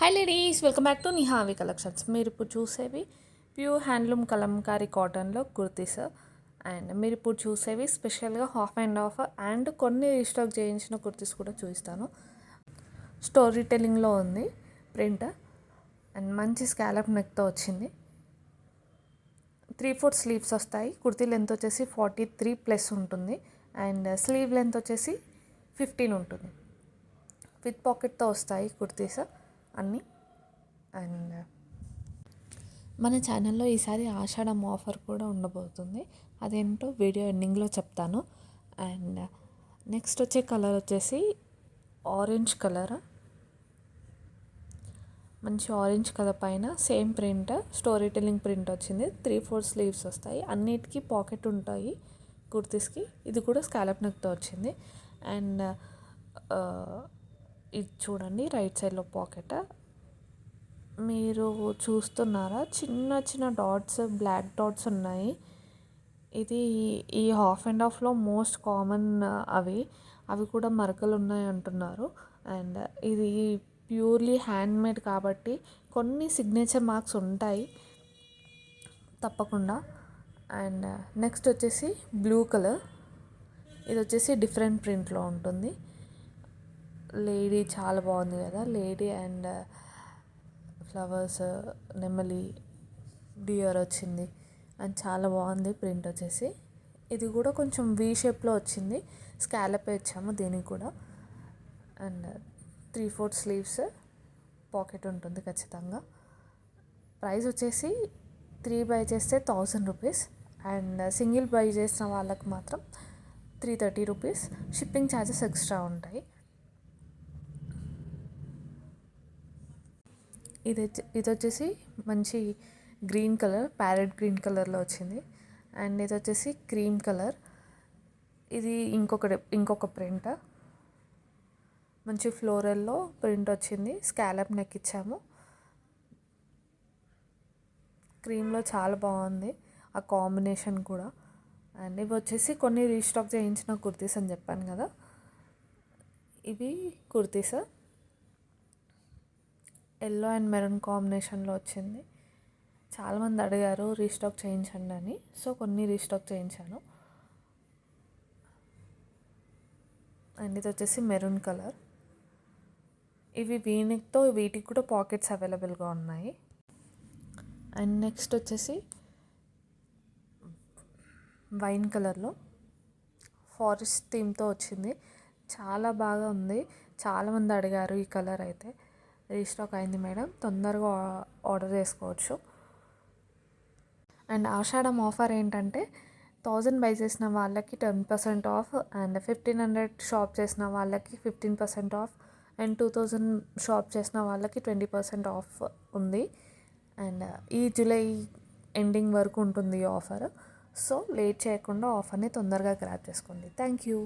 Hi ladies, welcome back to Nihavi collections. మీరు ఇప్పుడు చూసేవి pure handloom Kalamkari కాటన్లో కుర్తీస్. అండ్ మీరు ఇప్పుడు చూసేవి స్పెషల్గా హాఫ్ అండ్ హాఫ్ అండ్ కొన్ని రీస్టాక్ చేయించిన కుర్తీస్ కూడా చూపిస్తాను. స్టోరీ టెల్లింగ్లో ఉంది ప్రింట్ అండ్ మంచి స్కాలప్ నెక్తో వచ్చింది. 3/4 స్లీవ్స్ వస్తాయి. కుర్తీ లెంత్ వచ్చేసి 43+ ఉంటుంది అండ్ స్లీవ్ లెంత్ వచ్చేసి 15 ఉంటుంది. విత్ పాకెట్తో వస్తాయి కుర్తీస్ అన్నీ. అండ్ మన ఛానల్లో ఈసారి ఆషాఢం ఆఫర్ కూడా ఉండబోతుంది. అదేంటో వీడియో ఎండింగ్లో చెప్తాను. అండ్ నెక్స్ట్ వచ్చే కలర్ వచ్చేసి ఆరెంజ్ కలర్. మంచి ఆరెంజ్ కలర్ పైన same print, story telling print వచ్చింది. 3/4 స్లీవ్స్ వస్తాయి. అన్నిటికీ పాకెట్ ఉంటాయి కుర్తీస్కి. ఇది కూడా స్కాలప్ నెక్తో వచ్చింది. అండ్ ఇది చూడండి, రైట్ సైడ్లో పాకెట్ మీరు చూస్తున్నారా, చిన్న చిన్న డాట్స్, బ్లాక్ డాట్స్ ఉన్నాయి. ఇది ఈ హాఫ్ అండ్ హాఫ్లో మోస్ట్ కామన్ అవి కూడా మరకలు ఉన్నాయి అంటున్నారు. అండ్ ఇది ప్యూర్లీ హ్యాండ్మేడ్ కాబట్టి కొన్ని సిగ్నేచర్ మార్క్స్ ఉంటాయి తప్పకుండా. అండ్ నెక్స్ట్ వచ్చేసి బ్లూ కలర్. ఇది వచ్చేసి డిఫరెంట్ ప్రింట్లో ఉంటుంది. లేడీ చాలా బాగుంది కదా, లేడీ అండ్ ఫ్లవర్స్, నెమలి, డియర్ వచ్చింది అండ్ చాలా బాగుంది ప్రింట్ వచ్చేసి. ఇది కూడా కొంచెం వీ షేప్లో వచ్చింది. స్కాలప్ ఇచ్చాము దీనికి కూడా. అండ్ 3/4 స్లీవ్స్, పాకెట్ ఉంటుంది ఖచ్చితంగా. ప్రైస్ వచ్చేసి 3 బై చేస్తే 1000 రూపీస్ అండ్ సింగిల్ బై చేసిన వాళ్ళకి మాత్రం 330 రూపీస్. షిప్పింగ్ ఛార్జెస్ ఎక్స్ట్రా ఉంటాయి. ఇది వచ్చేసి మంచి గ్రీన్ కలర్, ప్యారెట్ గ్రీన్ కలర్లో వచ్చింది. అండ్ ఇది వచ్చేసి క్రీమ్ కలర్. ఇది ఇంకొక ప్రింట్, మంచి ఫ్లోరల్లో ప్రింట్ వచ్చింది. స్కాలప్ నెక్ ఇచ్చాము. క్రీమ్లో చాలా బాగుంది ఆ కాంబినేషన్ కూడా. అండ్ ఇవి వచ్చేసి కొన్ని రీస్టాక్ చేయించిన కుర్తీస్ అని చెప్పాను కదా, ఇవి కుర్తీస్. ఎల్లో అండ్ మెరూన్ కాంబినేషన్లో వచ్చింది. చాలామంది అడిగారు రీస్టాక్ చేయించండి అని, సో కొన్ని రీస్టాక్ చేయించాను. అండ్ ఇది వచ్చేసి మెరూన్ కలర్. ఇవి వీనెక్తో, వీటికి కూడా పాకెట్స్ అవైలబుల్గా ఉన్నాయి. అండ్ నెక్స్ట్ వచ్చేసి వైన్ కలర్లో ఫారెస్ట్ థీమ్తో వచ్చింది. చాలా బాగా ఉంది. చాలామంది అడిగారు ఈ కలర్. అయితే రీస్టాక్ అయింది మేడం, తొందరగా ఆర్డర్ చేసుకోవచ్చు. అండ్ ఆషాఢం ఆఫర్ ఏంటంటే 1000 బై చేసిన వాళ్ళకి 10% ఆఫ్ అండ్ 1500 షాప్ చేసిన వాళ్ళకి 15% ఆఫ్ అండ్ 2000 షాప్ చేసిన వాళ్ళకి 20% ఆఫ్ ఉంది. అండ్ ఈ జూలై ఎండింగ్ వరకు ఉంటుంది ఈ ఆఫర్. సో లేట్ చేయకుండా ఆఫర్ని తొందరగా గ్రాబ్ చేసుకోండి. Thank you.